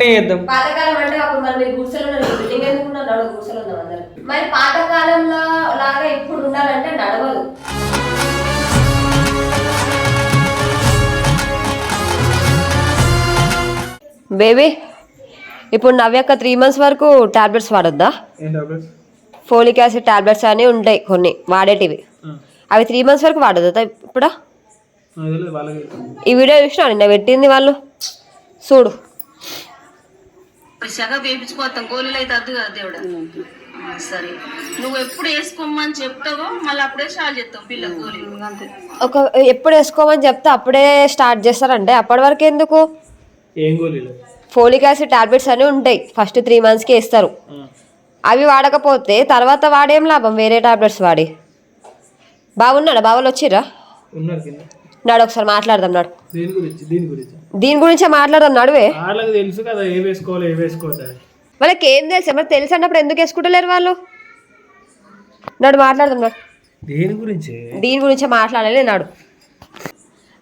పాతకాలం అంటే అప్పుడు మరి మీరు గుడిసెలు బిల్డింగ్ ఎందుకున్నారు గుడిసెలు ఉన్నాం అందరు మరి పాతకాలంలో లాగా ఇప్పుడు ఉండాలంటే నడవదు. బేబీ ఇప్పుడు నవ్యక్క 3 months వరకు టాబ్లెట్స్ వాడొద్దా? ఫోలిక్ యాసిడ్ టాబ్లెట్స్ అని ఉంటాయి కొన్ని వాడేటివి, అవి 3 months వరకు వాడొద్దా ఇప్పుడు? ఈ వీడియో చూసినా నిన్న పెట్టింది వాళ్ళు చూడు. వేపించుకోతాం గోళీలు అయితే అద్దు కదా దేవుడు. సరే నువ్వు ఎప్పుడు వేసుకోమని చెప్తావో మళ్ళీ అప్పుడే స్టార్ట్ చేస్తాం పిల్ల గోళీలు. ఒక ఎప్పుడు వేసుకోమని చెప్తే అప్పుడే స్టార్ట్ చేస్తారంటే అప్పటి వరకు ఎందుకు? ఏం గోళీలు? ఫోలిక్ యాసిడ్ టాబ్లెట్స్ అని ఉంటాయి, ఫస్ట్ 3 monthsకి వేస్తారు. అవి వాడకపోతే తర్వాత వాడేం లాభం? వేరే టాబ్లెట్స్ వాడి. బాగున్నాడా? బావలు వచ్చిర్రా? నాడు ఒకసారి మాట్లాడదాం. నాడు దీని గురించే మాట్లాడదాం. నడువే తెలుసు కదా ఏ వేసుకోవాలి ఏ వేసుకోవాలి వాళ్ళకి ఏం తెలుసు? మరి తెలిసి అన్నప్పుడు ఎందుకు వేసుకుంటలేరు వాళ్ళు? నాడు మాట్లాడదాం. నాడు దీని గురించే మాట్లాడాలి. నాడు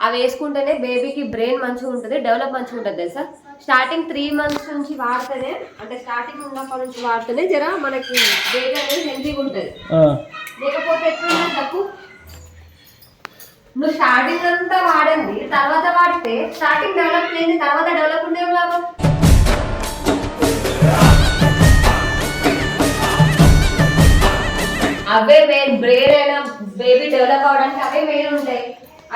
అవి వేసుకుంటేనే బేబీకి బ్రెయిన్ మంచిగా ఉంటుంది, డెవలప్ మంచిగా ఉంటుంది తెలుసా. స్టార్టింగ్ 3 months నుంచి వాడితేనే, అంటే స్టార్టింగ్ ఉన్నప్పటి నుంచి వాడితేనే జర మనకి బేబీ అనేది హెల్తీగా ఉంటుంది. లేకపోతే ఎట్లా తప్పు? నువ్వు స్టార్టింగ్ అంతా వాడింది తర్వాత వాడితే స్టార్టింగ్ డెవలప్ లేని తర్వాత డెవలప్ ఉండేం లాభం? అవే మెయిన్. బ్రెయిన్ అయినా బేబీ డెవలప్ అవడానికి అవే మెయిన్ ఉంటాయి.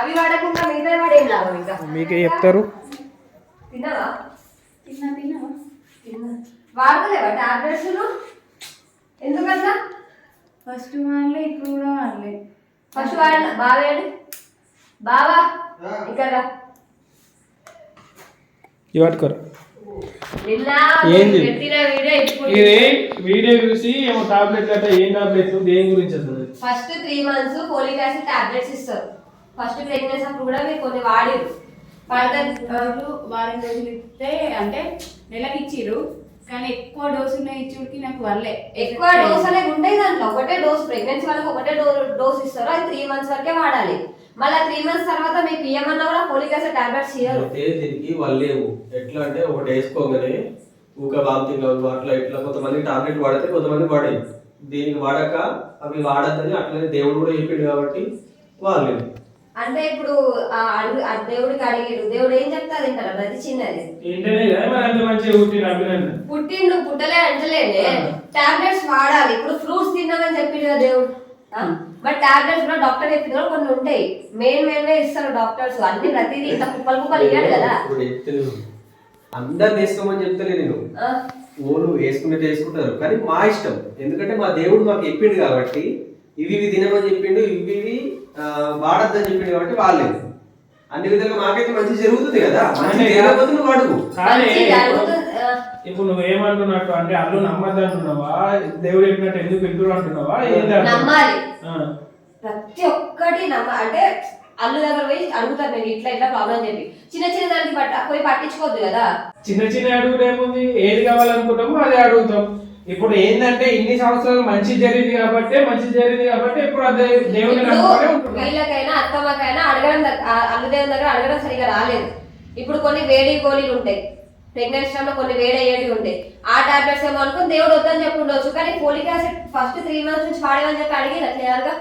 అవి వాడకుండా మిగతా వాడేం లాభం? ఇంకా మీకే చెప్తారు. తిన్నావా? వాడతలేవా టాబ్లెట్స్? ఎందుకన్నా ఫస్ట్ వాడలే, ఇప్పుడు కూడా వాడలే. ఫస్ట్ వాడిన బావేడు బావా ఇక్కడ వీడియో చూసి ఏమో టాబ్లెట్ అంటే ఏం టాబ్లెట్ దేని గురించి అసలు? First 3 months folic acid tablets ఇస్తారు. ఫస్ట్ ప్రెగ్నెన్సీ అప్పుడు కూడా మీరు కొన్ని వాడిరు. వారం రోజులు ఇస్తే అంటే నెలకి ఇచ్చిర్రు, కానీ ఎక్కువ డోసులు ఇచ్చుడికి నాకు వల్లే. ఎక్కువ డోస్ అనేవి ఉంటాయి దాంట్లో. ఒకటే డోస్ ప్రెగ్నెన్సీ వాళ్ళకి ఒకటే డోస్ ఇస్తారు, అది 3 months వరకే వాడాలి. మళ్ళీ 3 months తర్వాత మీకు ఏమన్నా కూడా ఫోలిక్ యాసిడ్ టాబ్లెట్స్ ఇయ్యరు. దీనికి వల్లేవు. ఎట్లా అంటే ఒకటి వేసుకోగానే ఊక వామిటింగ్ అట్లా ఇట్లా కొంతమంది టాబ్లెట్ వాడితే కొంతమంది వాడేది. దీనికి వాడక అవి వాడద్దని అట్లనే దేవుడు కూడా చెప్పిండు కాబట్టి వాడలేదు. అంటే ఇప్పుడు దేవుడికి అడిగిరు, దేవుడు ఏం చెప్తాది ఇంకా అది చిన్నది పుట్టిండు పుట్టలే అంటలేనే టాబ్లెట్స్ వాడాలి. ఇప్పుడు ఫ్రూట్స్ తిన్నామని చెప్పిండు కదా దేవుడు. బట్ టాబ్లెట్స్ కూడా డాక్టర్ చెప్పిన కూడా కొన్ని ఉంటాయి, మెయిన్ ఇస్తారు డాక్టర్స్. అన్ని ప్రతిదీ ఇంత కుప్పలు ఇయ్యాడు కదా. అందరు వేసుకోమని చెప్తలే నేను, ఓను వేసుకుంటే చేసుకుంటారు, కానీ మా ఇష్టం. ఎందుకంటే మా దేవుడు మాకు చెప్పిండు కాబట్టి, ఇవి తినమని చెప్పిండు, ఇవి వాడద్దని చెప్పిండు కాబట్టి వాళ్ళేది. అన్ని విధంగా మాకైతే మంచి జరుగుతుంది కదా. నువ్వు అడుగు. ఇప్పుడు నువ్వు ఏమంటున్నట్టు అంటే అల్లు నమ్మద్దు అంటున్నావా, దేవుడు చెప్పినట్టు ఎందుకు వింటుడు అంటున్నావా? నమ్మాలి, ప్రతి ఒక్కటి అంటే అల్లు దగ్గర పోయి అడుగుతారు నేను ఇట్లా ప్రాబ్లం చెప్పి. చిన్న దానికి పోయి పట్టించుకోవద్దు కదా. చిన్న అడుగుడు ఏముంది? ఏది కావాలనుకుంటామో అది అడుగుతాం. ఇప్పుడు ఏంటంటే ఇన్ని సంవత్సరాలు మంచి జరిగింది కాబట్టి ఇప్పుడు అదే దేవుని వీళ్ళకైనా అత్తమ్మకైనా అడగడం అల్లు దేవుని దగ్గర అడగడం సరిగా రాలేదు. ఇప్పుడు కొన్ని వేడి గోళీలు ఉంటాయి, ప్రెగ్నెన్సీ టైంలో కొన్ని వేడయ్యేవి ఉంటాయి. ఆ టాబ్లెట్స్ ఏమో అనుకుని దేవుడు వద్దని చెప్పి ఉండొచ్చు, కానీ ఫోలిక్ యాసిడ్ ఫస్ట్ 3 months నుంచి వాడేమని చెప్పి అడిగిన క్లియర్ గా.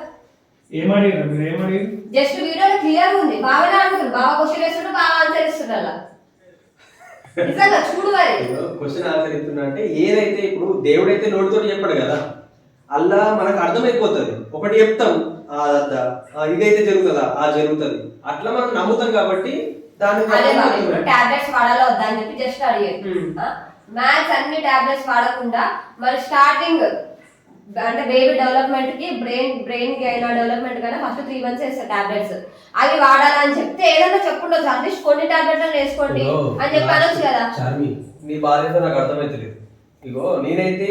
జస్ట్ వీడియోలో క్లియర్ ఉంది. బాగానే అడుగుతుంది, బాగా క్వశ్చన్ వేస్తుంటే బాగా ఆన్సర్ ఇస్తుంది. అలా నిజంగా చూడు. క్వశ్చన్ ఆన్సర్ ఇస్తున్నా అంటే ఏదైతే ఇప్పుడు దేవుడైతే నోటితో చెప్పాడు కదా, అల్లా మనకు అర్థమైపోతుంది. ఒకటి చెప్తాం ఇదైతే జరుగుతుందా, జరుగుతుంది, అట్లా మనం నమ్ముతాం కాబట్టి టాబ్లెట్స్ వాడాలో వద్దా అని చెప్పి జస్ట్ అడిగారు. మ్యాథ్స్ అన్ని టాబ్లెట్స్ వాడకుండా మరి స్టార్టింగ్ అంటే బేబీ డెవలప్మెంట్ కి బ్రెయిన్ కి అయినా డెవలప్మెంట్ కైనా ఫస్ట్ 3 months వేస్తారు టాబ్లెట్స్. అవి వాడాలని చెప్తే ఏదైనా చెప్పుండొచ్చు, అట్లీస్ట్ కొన్ని టాబ్లెట్లు వేసుకోండి అని చెప్పి అనొచ్చు కదా. చార్మి, నీ బాధ్యత నాకు అర్థమైతలేదు. ఇగో నేనైతే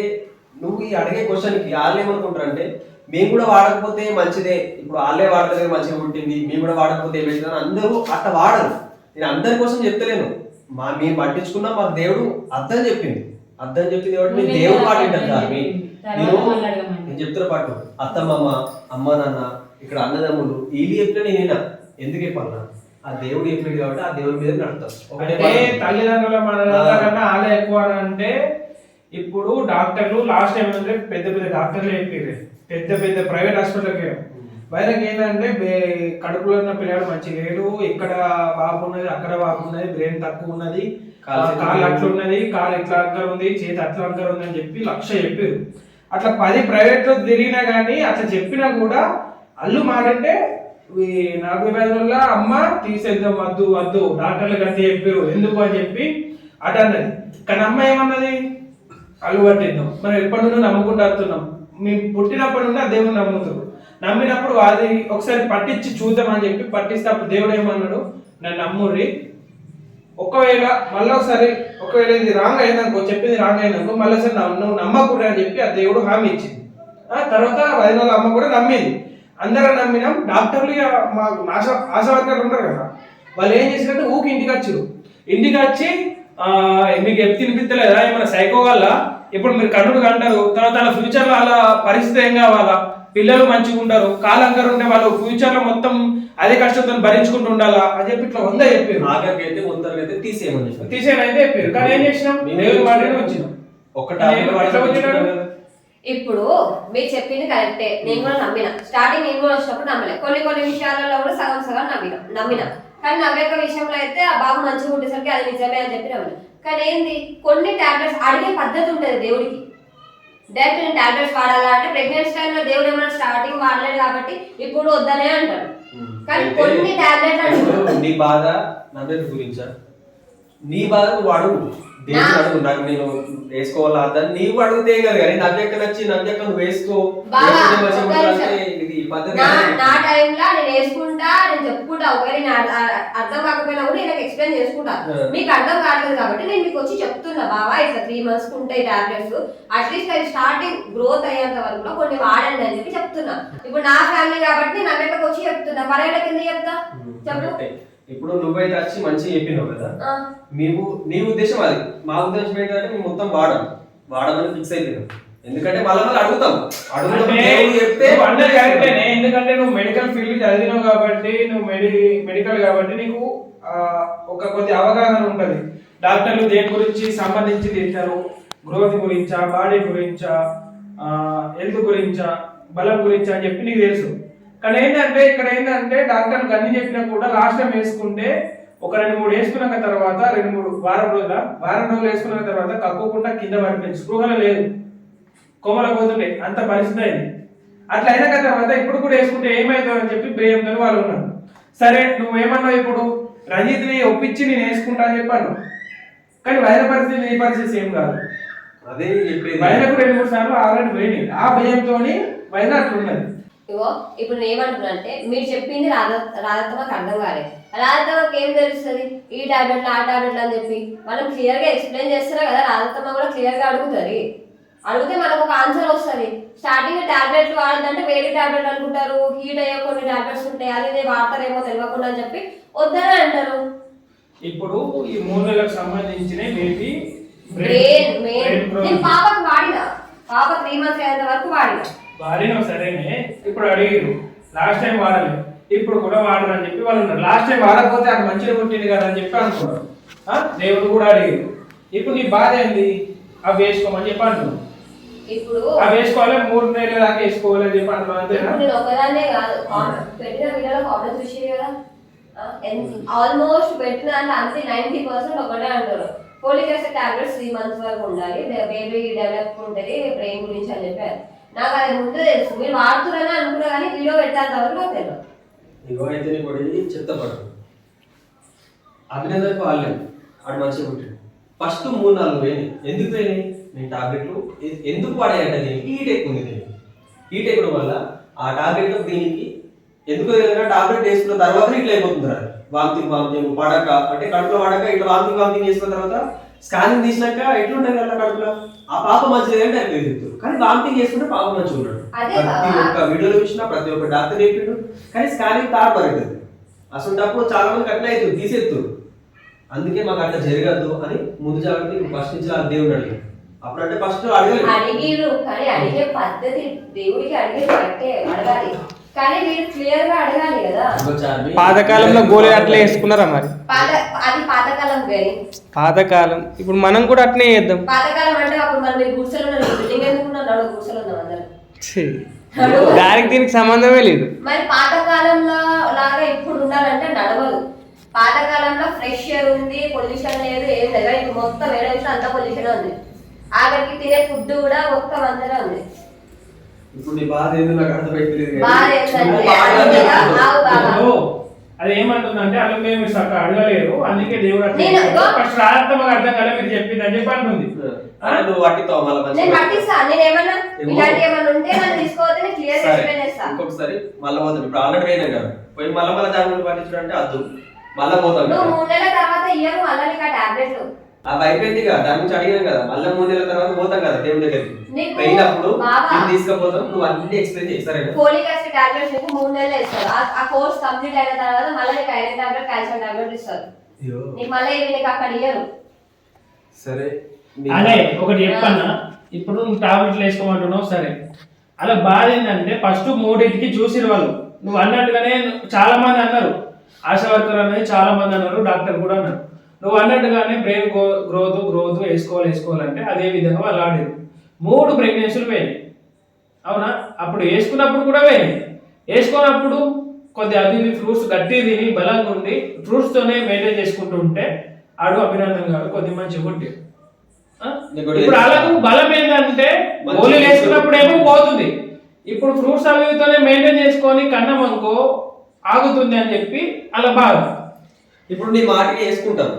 నువ్వు ఈ అడిగే క్వశ్చన్ కి వాళ్ళు ఏమనుకుంటారు అంటే, మేము కూడా వాడకపోతే మంచిదే, ఇప్పుడు వాళ్ళే వాడతలేదు మంచిగా పుట్టింది, మేము కూడా వాడకపోతే ఏమైంది అని అందరూ అట్లా వాడరు. నేను అందరి కోసం చెప్తలేను, మేము పట్టించుకున్నా మాకు దేవుడు అర్థం చెప్పింది కాబట్టి మేము దేవుడు పాటింటారు. నేను చెప్తున్న పాటు అత్తమ్మ అమ్మ నాన్న ఇక్కడ అన్నదమ్ములు వీళ్ళు చెప్పినా నేనేనా ఎందుకు చెప్పాలన్నా ఆ దేవుడు చెప్పింది కాబట్టి ఆ దేవుడి మీద నడుతాం. అంటే తల్లిదండ్రుల మన కన్నా ఆలే ఎక్కువ అని అంటే ఇప్పుడు డాక్టర్లు లాస్ట్ టైం అంటే పెద్ద పెద్ద డాక్టర్లు చెప్పారు, పెద్ద పెద్ద ప్రైవేట్ హాస్పిటల్కి వైరకి ఏంటంటే కడుపులో ఉన్న పిల్లలు మంచి లేడు, ఇక్కడ వాపు ఉన్నది అక్కడ వాపు ఉన్నది, బ్రెయిన్ తక్కువ ఉన్నది, కాలు అట్లా ఉన్నది, కాలు ఇట్లా అంకర ఉంది, చేతి అట్లా అంకర ఉంది అని చెప్పి 1,00,000 చెప్పారు. అట్లా 10 ప్రైవేట్లో తిరిగినా కానీ అట్లా చెప్పినా కూడా అల్లు మారంటే 40 రోజుల అమ్మ తీసేద్దాం వద్దు వద్దు డాక్టర్లు గంతే చెప్పారు ఎందుకు అని చెప్పి అటు అన్నది. కానీ అమ్మ ఏమన్నది, అల్లు పట్టిద్దాం మనం ఎప్పటి నుండి నమ్ముకుంటూ వస్తున్నాం, మేము పుట్టినప్పటి నుండి ఆ దేవుని నమ్ముతారు, నమ్మినప్పుడు అది ఒకసారి పట్టించి చూద్దాం అని చెప్పి పట్టిస్తే అప్పుడు దేవుడు ఏమన్నాడు, నన్ను నమ్ముర్రి, ఒకవేళ మళ్ళీ ఒకవేళ ఇది రాంగ్ అయిందనుకో, చెప్పింది రాంగ్ అయిందనుకో మళ్ళీ ఒకసారి నువ్వు నమ్మకూడదు అని చెప్పి ఆ దేవుడు హామీ ఇచ్చింది. తర్వాత 10 రోజుల అమ్మ కూడా నమ్మింది. అందరం నమ్మినాం. డాక్టర్లు మా ఆశా వర్కర్లు ఉంటారు కదా, వాళ్ళు ఏం చేసినట్టు ఊకి ఇంటికి వచ్చి మీకు తినిపించలేదా ఏమైనా సైకో వల్ల, ఇప్పుడు మీరు కన్నుడు కంటారు, తర్వాత ఫ్యూచర్ లో అలా పరిస్థితి ఏం కావాలా, పిల్లలు మంచిగా ఉంటారు, కాలంకర్ ఉంటే వాళ్ళు ఫ్యూచర్ లో మొత్తం అదే కష్టంతో భరించుకుంటూ ఉండాలా అని చెప్పి ఇట్లా 100 చెప్పారు. నాకైతే మొత్తానికైతే తీసేయమైతే చెప్పారు. కానీ ఏం చేసినాం, దేవుడి మాటనే వచ్చినాం. ఇప్పుడు మీరు చెప్పింది కరెక్టే, నేను కూడా నమ్మిన. స్టార్టింగ్ నేను కూడా వచ్చినప్పుడు నమ్మలే, కొన్ని విషయాలలో కూడా సగం నమ్మిన. కానీ నవ్వేక విషయంలో అయితే ఆ బాబు మంచిగా ఉండేసరికి అది నిజమే అని చెప్పి నమ్మిన. కానీ ఏంది, కొన్ని టాబ్లెట్స్ అడిగే పద్ధతి ఉంటుంది దేవుడికి. డైరెక్ట్ నేను టాబ్లెట్స్ వాడాలా అంటే ప్రెగ్నెన్సీ టైంలో దేవుడు ఏమైనా స్టార్టింగ్ వాడలేదు కాబట్టి ఇప్పుడు వద్దనే అంటాడు. కానీ కొన్ని టాబ్లెట్స్ నీ బాధ గురించా, నీ బాధ నువ్వు అడుగు, దేవుడు అడుగు, నాకు నేను వేసుకోవాలా అదని నీవు అడిగితే కదా, కానీ నవ్యక్క నచ్చి నవ్యక్క నువ్వు వేసుకో నా టైంలో నేను వేసుకుంటా, నేను చెప్పుకుంటా, ఒకవేళ అర్థం కాకపోయినా కూడా నేను ఎక్స్ప్లెయిన్ చేసుకుంటా. మీకు అర్థం కావట్లేదు కాబట్టి నేను మీకు వచ్చి చెప్తున్నా, బాబా ఇట్లా 3 months ఉంటాయి టాబ్లెట్స్, అట్లీస్ట్ అది స్టార్టింగ్ గ్రోత్ అయ్యేంత వరకు కొన్ని వాడండి అని చెప్పి చెప్తున్నా. ఇప్పుడు నా ఫ్యామిలీ కాబట్టి నా దగ్గరకు వచ్చి చెప్తున్నా, పర్యటన కింద చెప్తా చెప్పు. ఇప్పుడు నువ్వైతే వచ్చి మంచిగా చెప్పినావు కదా, నీ ఉద్దేశం అది. మా ఉద్దేశం ఏంటంటే మేము మొత్తం వాడమని ఫిక్స్ అయిపోయినాం. ఎందుకంటే మళ్ళీ అడుగుతాం ఎందుకంటే నువ్వు మెడికల్ ఫీల్డ్ చదివినావు కాబట్టి, నువ్వు మెడికల్ కాబట్టి నీకు ఒక కొద్ది అవగాహన ఉంటది. డాక్టర్లు దేని గురించి సంబంధించి తింటారు, గ్రోత్ గురించా, బాడీ గురించా, హెల్త్ గురించా, బలం గురించా అని చెప్పి నీకు తెలుసు. కానీ ఏంటంటే ఇక్కడ డాక్టర్లు అన్ని చెప్పినా కూడా లాస్ట్ టైం వేసుకుంటే ఒక 2-3 వేసుకున్నాక తర్వాత 2-3 వారం రోజులు వేసుకున్న తర్వాత కక్కుకుండా కింద పడిపోయింది, స్పృహలో లేదు, కొమ్మల పోతుండే అంత పరిస్థితి అయింది. అట్లా అయినాక తర్వాత ఇప్పుడు కూడా వేసుకుంటే ఏమవుతుందో అని చెప్పి భయంతో వాళ్ళు ఉన్నారు. సరే నువ్వేమన్నావు, ఇప్పుడు రంజిత్ని ఒప్పించి నేను వేసుకుంటా అని చెప్పాను. కానీ వైర పరిస్థితి నీ పరిస్థితి సేమ్ కాదు. అదే వైరకు 2-3 సార్లు ఆల్రెడీ పోయినాయి. ఆ భయంతో వైర అట్లున్నది. ఇగో ఇప్పుడు నేను ఏమంటున్నా అంటే, మీరు చెప్పింది రాధత్తమ్మకి అర్థం కాలేదు. రాధత్తమ్మకి ఏం తెలుస్తుంది ఈ టాబ్లెట్లు ఆ టాబ్లెట్లు అని చెప్పి మనం క్లియర్ గా ఎక్స్ప్లెయిన్ చేస్తారా కదా. రాధత్తమ్మ కూడా క్లియర్ గా అడుగుతుంది, అడిగితే మనకు ఒక ఆన్సర్ వస్తుంది. స్టార్టింగ్ టాబ్లెట్లు వాడదంటే వేరే టాబ్లెట్లు అనుకుంటారు, హీట్ అయ్యే కొన్ని టాబ్లెట్స్ ఉంటాయి, అది వాడతారేమో తెలియకుండా అని చెప్పి వద్దనే అంటారు. ఇప్పుడు ఈ 3 నెలలకు సంబంధించిన బేబీ నేను పాపకు వాడినా, పాప 3 months అయ్యేంత వరకు వాడినా సరేనే. ఇప్పుడు అడిగారు లాస్ట్ టైం వాడలేదు, ఇప్పుడు కూడా వాడరు అని చెప్పి వాళ్ళు ఉన్నారు. లాస్ట్ టైం వాడకపోతే అది మంచిగా పుట్టింది కదా అని చెప్పి అనుకున్నారు. దేవుడు కూడా అడిగారు. ఇప్పుడు నీ బాధ ఏంది, అవి వేసుకోమని చెప్పి అంటున్నావు. ఇప్పుడు అవి వేసుకోవాలి, 3 నెలల దాకా వేసుకోవాలి అని చెప్పి అంటున్నావు. అంతేనా? నేను ఒకదాన్నే కాదు, పెట్టిన వీడియోలో కామెంట్స్ చూసి కదా, ఆల్మోస్ట్ పెట్టిన దాంట్లో అంతే 90% ఒకటే అంటారు, ఫోలిక్ యాసిడ్ టాబ్లెట్స్ 3 months వరకు ఉండాలి, బేబీ డెవలప్ ఉంటుంది బ్రెయిన్ గురించి అని చెప్పారు. నాకు అది ముందు తెలుసు, మీరు వాడుతున్నారని అనుకున్నా కానీ వీడియో పెట్టేంత వరకు నాకు తెలియదు. ఇగో అయితే నీ కొడి చెప్తాడు అభినందనకు వాళ్ళే ఆడు మంచిగా పుట్టాడు. ఫస్ట్ 3-4 పోయినాయి. ఎందుకు పోయినాయి, నేను టాబ్లెట్లు ఎందుకు వాడాయంటే దీనికి హీట్ ఎక్కువ ఉంది. హీట్ ఎక్కడం వల్ల ఆ టాబ్లెట్ దీనికి ఎందుకు టాబ్లెట్ వేసుకున్న తర్వాత ఇట్లా అయిపోతుంది, వామిటింగ్ పడక అంటే కడుపులో పడక ఇట్లా వామిటింగ్ చేసుకున్న తర్వాత స్కానింగ్ తీసినాక ఎట్లుంటాయి కదా కడుపులో, ఆ పాప మంచిది అంటే అట్లా చెప్తారు. కానీ వామిటింగ్ చేసుకుంటే పాప మంచిగా ఉన్నాడు. ప్రతి ఒక్క వీడియోలో చూసినా ప్రతి ఒక్క డాక్టర్ చెప్పిండు. కానీ స్కానింగ్ తాపడుతుంది. అసలు చాలా మందికి అట్లా అవుతుంది, తీసేస్తారు. అందుకే మాకు అట్లా జరగద్దు అని ముందు జాగ్రత్త ఫస్ట్ నుంచి ఆ దేవుడు అడిగాడు. అప్పుడంటే ఫస్ట్ అడిగిరు, కానీ అడిగే పద్ధతి దేవుడికి అడిగే కరెక్టే అడగాలి. కానీ మీరు క్లియర్ గా అడగాలి కదా. పాతకాలంలో గోళీలు అట్లా వేసుకున్నారా మరి? అది పాతకాలం కానీ పాతకాలం ఇప్పుడు మనం కూడా అట్నే చేద్దాం. పాతకాలం అంటే అప్పుడు మరి మీరు గుడిసెలు ఉన్నారు, బిల్డింగ్ ఎందుకున్నారు, గుడిసెలు ఉన్నాం అందరు. దానికి దీనికి సంబంధమే లేదు. మరి పాతకాలంలో లాగా ఇప్పుడు ఉండాలంటే నడవదు. పాతకాలంలో ఫ్రెష్ ఎయిర్ ఉంది, పొల్యూషన్ లేదు, ఏం లేదు. ఇప్పుడు మొత్తం ఏడైతే అంత పొల్యూషన్ ఉంది. ఆఖరికి తినే ఫుడ్ కూడా మొత్తం అందరూ ఉంది. ఇప్పుడు నీ బాధ ఏందో నాకు అర్థమైతలేదు. అది ఏమంటుందంటే అలా మేము అక్కడ అడగలేరు, అందుకే దేవుడు అర్థం కాలే మీరు చెప్పింది అని చెప్పి అంటుంది. నువ్వు పట్టిస్తావు మళ్ళీ నేను పట్టిస్తా. నేను ఏమన్నా ఇలాంటి ఏమన్నా ఉంటే నన్ను తీసుకోవద్దు, నేను క్లియర్ ఎక్స్ప్లెయిన్ చేస్తా. ఇంకొకసారి మళ్ళీ పోతాం. ఇప్పుడు ఆల్రెడీ పోయినా కదా, పోయి మళ్ళీ జాగ్రత్తలు పట్టించడం అంటే అద్దు మళ్ళీ పోతాం. నువ్వు 3 నెలల తర్వాత ఇయ్యను మళ్ళీ నీకు ఆ టాబ్లెట్లు అవి అయిపోయింది కదా, దాని నుంచి అడిగాను కదా. మళ్ళీ 3 నెలల తర్వాత పోతాం కదా దేవుడి దగ్గరికి. పోయినప్పుడు తీసుకపోతాం, నువ్వు అన్ని ఎక్స్ప్లెయిన్ చేస్తారా? ఫోలిక్ యాసిడ్ టాబ్లెట్స్ నీకు 3 నెలలు ఇస్తారు. ఆ కోర్స్ కంప్లీట్ అయిన తర్వాత మళ్ళీ నీకు ఐరన్ టాబ్లెట్, కాల్షియం టాబ్లెట్ ఇస్తారు. నీకు మళ్ళీ ఇవి నీకు అక్కడ ఇయ్యరు. సరే అదే ఒకటి చెప్పన్నా, ఇప్పుడు నువ్వు టాబ్లెట్లు వేసుకోమంటున్నావు సరే. అలా బాధ ఏంటంటే ఫస్ట్ 3 చూసిరు వాళ్ళు. నువ్వు అన్నట్టుగానే చాలా మంది అన్నారు, ఆశా వర్కర్ అనేది చాలా మంది అన్నారు, డాక్టర్ కూడా అన్నారు. నువ్వు అన్నట్టుగానే బ్రెయిన్ గ్రోత్ వేసుకోవాలంటే అదే విధంగా వాళ్ళు ఆడారు. 3 ప్రెగ్నెన్సీలు పోయినాయి, అవునా? అప్పుడు వేసుకున్నప్పుడు కూడా పోయినాయి. వేసుకున్నప్పుడు కొద్ది అది ఫ్రూట్స్ గట్టి తిని బలంగా ఉండి ఫ్రూట్స్తోనే మెయింటైన్ చేసుకుంటూ ఉంటే ఆడు అభినందన్ గారు కొద్ది మంచిగా కొట్టి. ఇప్పుడు అలాగే బలం ఏంటంటే గోళీలు వేసుకున్నప్పుడు ఏమో పోతుంది, ఇప్పుడు ఫ్రూట్స్ అవితోనే మెయింటైన్ చేసుకొని కన్నం అనుకో ఆగుతుంది అని చెప్పి అలా బాగా. ఇప్పుడు నీ మాటకి వేసుకుంటాను.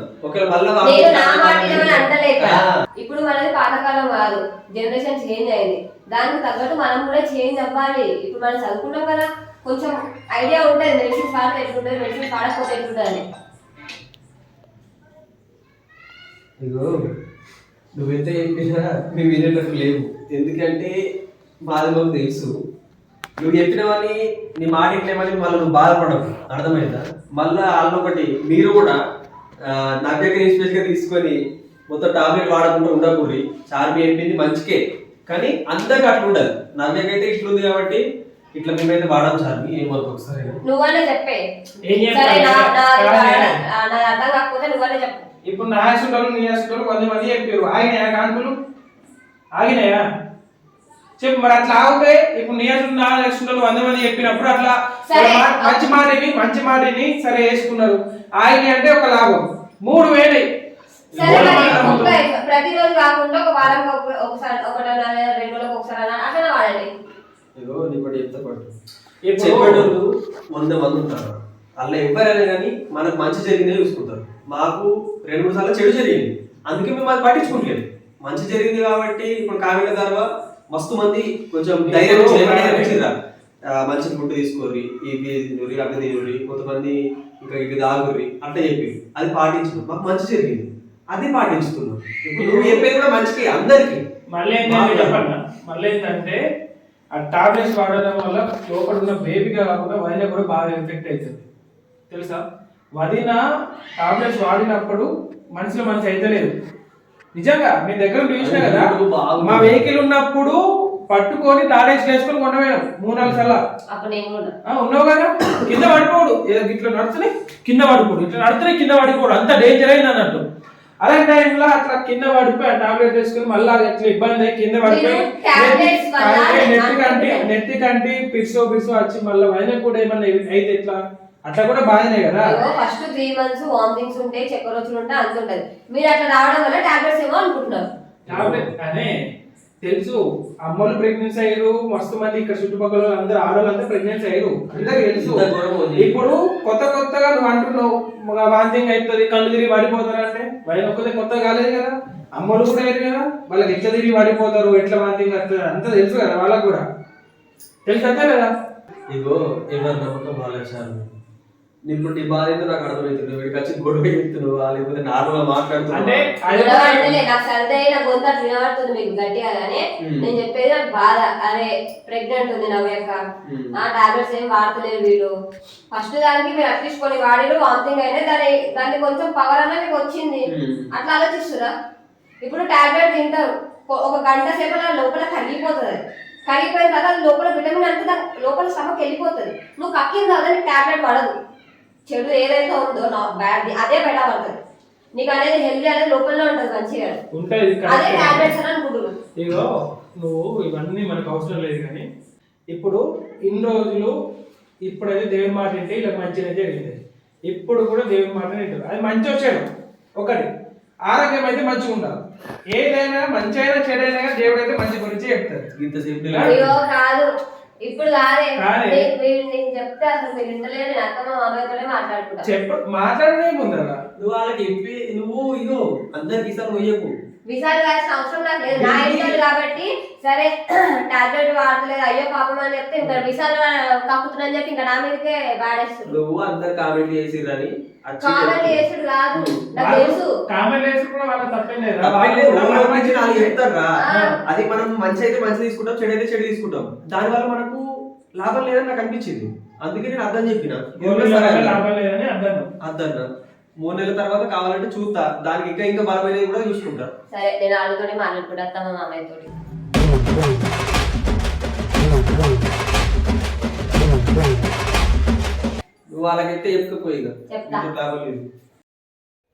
ఇప్పుడు మనది పాతకాలం కాదు, జనరేషన్ చేంజ్ అయింది. దానికి తగ్గట్టు మనం కూడా చేంజ్ అవ్వాలి. ఇప్పుడు మనం చదువుకున్నాం కదా, కొంచెం ఐడియా ఉంటుంది మెడిసిన్స్ వాడితే ఎట్లుంటుంది, మెడిసిన్స్ వాడకపోతే ఎట్లుంటుంది. నువ్వెంత చెప్పినా మేము వినేటట్టు లేవు. ఎందుకంటే మాది మాకు తెలుసు. నువ్వు చెప్పినవని నీ మాట ఇట్లేమని మళ్ళీ నువ్వు బాధపడవు, అర్థమైందా? మళ్ళీ వాళ్ళొకటి మీరు కూడా నా దగ్గర ఇన్స్పెషల్గా తీసుకొని మొత్తం టాబ్లెట్ వాడకుండా ఉండకూడదు. చార్మి చెప్పింది మంచికే, కానీ అందరికి అట్లా ఉండదు. నా దగ్గర అయితే ఇట్లుంది కాబట్టి ఇట్లా మేమైతే వాడాం చార్మి. ఏమనుకో ఒకసారి నువ్వనే చెప్పే. అర్థం కాకపోతే నువ్వనే చెప్పు. ఇప్పుడు నా హాస్పిటల్ నీ హాస్పిటల్ 100 మంది చెప్పారు, ఆగినాయా కాన్పులు? ఆగినాయా చెప్పు మరి. అట్లా ఆగితే ఇప్పుడు నీ హాస్పిటల్ నా హాస్పిటల్ 100 మంది చెప్పినప్పుడు అట్లా మంచి మాటని సరే వేసుకున్నారు, ఆగినాయి అంటే ఒక లాభం. 3 వేలు ప్రతిరోజు కాకుండా ఒక వారం ఒకసారి, 1-2 రోజులకు ఒకసారి అట్లా వాడండి. చెప్పేటోళ్ళు 100 మంది ఉంటారు, అలా ఎవరైనా కానీ మనకు మంచి జరిగిందే చూసుకుంటారు. మాకు 2-3 సార్లు చెడు జరిగింది, అందుకే మేము అది పట్టించుకుంటలేదు. మంచి జరిగింది కాబట్టి ఇప్పుడు కామెంట్ ద్వారా మస్తు మంది కొంచెం ధైర్యం ఇచ్చిరా, మంచి ఫుడ్ తీసుకోర్రి, ఇవి తినూరి, అవి తినూరి, కొంతమంది ఇంకా ఇవి తాగుర్రి అట్లా చెప్పి అది పాటించుకున్నాం. మాకు మంచి జరిగింది, అది పాటించుతున్నాం. ఇప్పుడు నువ్వు చెప్పేది కూడా మంచికి అందరికి. మళ్ళీ ఏంటంటే ఆ టాబ్లెట్స్ వాడడం వల్ల లోపల ఉన్న బేబీగా కాకుండా వదిన కూడా బాగా ఎఫెక్ట్ అవుతుంది, తెలుసా? వదిన టాబ్లెట్స్ వాడినప్పుడు మనిషిలో మంచి అయితే లేదు. నిజంగా మీ దగ్గర చూసినా కదా, మా వెహికల్ ఉన్నప్పుడు పట్టుకొని టాబ్లెట్స్ వేసుకొని కొండపోయాం 3-4 సార్లు. ఉన్నావు కదా, కింద పడిపోడు. ఇట్లా నడుతున్నాయి కింద పడిపోడు, ఇట్లా నడుతున్నాయి కింద పడిపోడు, అంత డేంజర్ అయింది అన్నట్టు. అలాంటి టైంలో అట్లా కింద పడిపోయి ఆ టాబ్లెట్ వేసుకుని మళ్ళీ ఎట్లా ఇబ్బంది అయ్యి కింద పడిపోయి నెత్తి కంటి పిర్సో వచ్చి మళ్ళీ ఆయన కూడా ఏమన్నా అయితే ఎట్లా, అట్లా కూడా బాగానే కదా. ఫస్ట్ 3 months వామిటింగ్స్ ఉంటాయి, చక్కెర వచ్చులు ఉంటాయి, అంత ఉంటది. మీరు అట్లా రావడం వల్ల టాబ్లెట్స్ ఏమో అనుకుంటున్నారు. టాబ్లెట్ అనే తెలుసు, అమ్మలు ప్రెగ్నెన్సీ అయ్యారు, మస్తు మంది ఇక్కడ చుట్టుపక్కల అందరూ ఆడవాళ్ళంతా ప్రెగ్నెన్సీ అయ్యారు, అందరికి తెలుసు. ఇప్పుడు కొత్తగా నువ్వు అంటున్నావు వాంతింగ్ అవుతుంది, కళ్ళు తిరిగి పడిపోతారు అంటే వాళ్ళు ఒక్కదే కొత్తగా కాలేదు కదా, అమ్మలు కూడా అయ్యారు కదా, వాళ్ళకి ఎట్లా తిరిగి పడిపోతారు, ఎట్లా వాంతింగ్ వస్తుంది అంతా తెలుసు కదా, వాళ్ళకు కూడా తెలుసు అంతే కదా. ఇగో ఎవరి నమ్మకం వాళ్ళ. ఇప్పుడు నీ బాధ ఏందో నాకు అర్థమవుతుంది. వీడికి వచ్చి గొడవ చెప్తున్నావు, లేకపోతే నార్మల్ మాట్లాడుతున్నావు. నాకు సర్ది అయిన గొంత వినబడుతుంది మీకు గట్టిగా, కానీ నేను చెప్పేది నాకు బాధ. అరే ప్రెగ్నెంట్ ఉంది నవ్యక్క, ఆ టాబ్లెట్స్ ఏం వాడతలేరు వీళ్ళు. ఫస్ట్ దానికి మీరు అట్లీస్ట్ కొన్ని వాడిలు వామిటింగ్ అయినా దానికి కొంచెం పవర్ అన్న మీకు వచ్చింది, అట్లా ఆలోచిస్తురా. ఇప్పుడు టాబ్లెట్ తింటారు, 1 గంట సేపు లోపల కరిగిపోతుంది. కరిగిపోయిన తర్వాత అది లోపల విటమిన్ అంటే దాని లోపల స్టమక్ వెళ్ళిపోతుంది. నువ్వు కక్కిన తర్వాత నీకు టాబ్లెట్ పడదు. చెడు ఏదైతే ఉందో నా బ్యాడ్ అదే బయట పడుతుంది. నీకు అనేది హెల్దీ అనేది లోపలనే ఉంటుంది మంచిగా ఉంటుంది. అదే టాబ్లెట్స్ అని అనుకుంటున్నాను. ఇగో నువ్వు ఇవన్నీ మనకు అవసరం లేదు, కానీ ఇప్పుడు ఇన్ని రోజులు ఇప్పుడైతే దేవుని మాట వింటే ఇలా మంచిగా జరిగింది. ఇప్పుడు కూడా దేవుని మాట వింటారు, అది మంచి వచ్చాడు. ఒకటి ఆరోగ్యం అయితే మంచిగా ఉండాలి. ఏదైనా మంచి అయినా చెడైనా దేవుడు అయితే మంచి గురించి చెప్తారు. ఇంత సింపుల్ అయ్యో కాదు, ఇప్పుడు కాదే నేను చెప్తే అసలు మీరు ఇంటలేదు. నేను అత్తమ్మ మామయ్యతోనే మాట్లాడుకుంటా. మాట్లాడలేముందా నువ్వు వాళ్ళకి చెప్పి నువ్వు ఇగో అందరికి ఇస్తాను నువ్వు విసాలు కాల్సిన అవసరం నాకు లేదు. నా ఇంట్లో కాబట్టి సరే టాబ్లెట్ వాడతలేదు అయ్యో పాపం అని చెప్తే ఇంకా విసాలు కక్కుతుందని చెప్పి ఇంకా నా మీదకే వాడేస్తుంది. నువ్వు అందరు కామెంట్ చేసిరని కామెంట్ చేసుడు కాదు, నాకు తెలుసు. కామెంట్ చేసుడు కూడా వాళ్ళ తప్పేం లేదు. చెప్తారా అది మనం మంచి అయితే మంచి తీసుకుంటాం, చెడు అయితే చెడు తీసుకుంటాం. దాని వల్ల మనకు లాభం లేదని నాకు అనిపించింది. అందుకే నేను అర్థం చెప్పిన లాభం లేదని అద్దన్నా. 3 నెలల తర్వాత కావాలంటే చూస్తా, దానికి ఇంకా ఇంకా బలమైనది కూడా చూసుకుంటా. సరే నేను వాళ్ళతోనే మాట్లాడుకుంటా అత్తమ్మ మామయ్యతో. నువ్వు వాళ్ళకైతే చెప్పుకోపోయి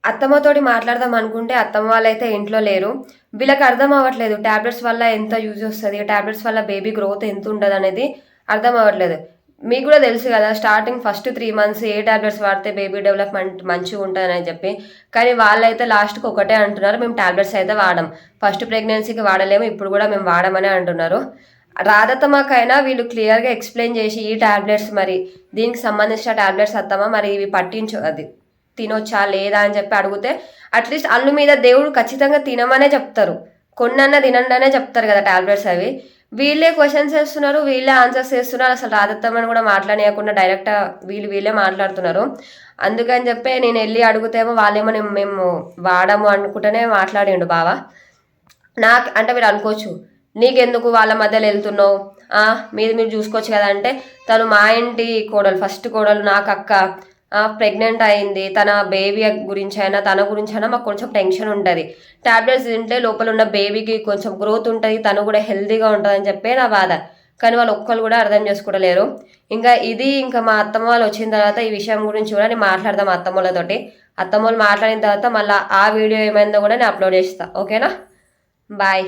అత్తమ్మతోటి మాట్లాడదాం అనుకుంటే అత్తమ్మ వాళ్ళైతే ఇంట్లో లేరు. వీళ్ళకి అర్థం అవ్వట్లేదు టాబ్లెట్స్ వల్ల ఎంత యూజ్ వస్తుంది, టాబ్లెట్స్ వల్ల బేబీ గ్రోత్ ఎంత ఉంటుంది అనేది అర్థం అవ్వట్లేదు. మీకు కూడా తెలుసు కదా స్టార్టింగ్ ఫస్ట్ 3 months ఏ టాబ్లెట్స్ వాడితే బేబీ డెవలప్మెంట్ మంచిగా ఉంటుందని చెప్పి. కానీ వాళ్ళైతే లాస్ట్కి ఒకటే అంటున్నారు, మేము టాబ్లెట్స్ అయితే వాడం, ఫస్ట్ ప్రెగ్నెన్సీకి వాడలేము, ఇప్పుడు కూడా మేము వాడమని అంటున్నారు. రాధత్తమ్మకైనా వీళ్ళు క్లియర్గా ఎక్స్ప్లెయిన్ చేసి ఈ టాబ్లెట్స్ మరి దీనికి సంబంధించిన టాబ్లెట్స్ అత్తమ్మ మరి ఇవి పట్టించు అది తినొచ్చా లేదా అని చెప్పి అడిగితే అట్లీస్ట్ అల్లు మీద దేవుడు ఖచ్చితంగా తినమనే చెప్తారు, కొన్నన్నా తినండి అనే చెప్తారు కదా టాబ్లెట్స్. అవి వీళ్ళే క్వశ్చన్స్ వేస్తున్నారు, వీళ్ళే ఆన్సర్స్ చేస్తున్నారు. అసలు రాధత్తమ్మని కూడా మాట్లాడేయకుండా డైరెక్ట్ వీళ్ళే మాట్లాడుతున్నారు. అందుకని చెప్పి నేను వెళ్ళి అడుగుతేమో వాళ్ళేమో మేము వాడము అనుకుంటేనే మాట్లాడిండు బావ. నాకు అంటే మీరు అనుకోవచ్చు నీకెందుకు వాళ్ళ మధ్యలో వెళ్తున్నావు, మీరు చూసుకోవచ్చు కదా అంటే తను మా ఇంటి కోడలు, ఫస్ట్ కోడలు, నాకు అక్క ప్రెగ్నెంట్ అయింది, తన బేబీ గురించి అయినా తన గురించి అయినా మాకు కొంచెం టెన్షన్ ఉంటుంది. టాబ్లెట్స్ తింటే లోపల ఉన్న బేబీకి కొంచెం గ్రోత్ ఉంటుంది, తను కూడా హెల్తీగా ఉంటుంది అని చెప్పే నా బాధ. కానీ వాళ్ళు ఒక్కరు కూడా అర్థం చేసుకోవలేరు. ఇంకా మా అత్తమ్మ వాళ్ళు వచ్చిన తర్వాత ఈ విషయం గురించి కూడా నేను మాట్లాడదాం అత్తమ్మలతోటి. అత్తమ్మలు మాట్లాడిన తర్వాత మళ్ళీ ఆ వీడియో ఏమైందో కూడా నేను అప్లోడ్ చేస్తాను. ఓకేనా, బాయ్.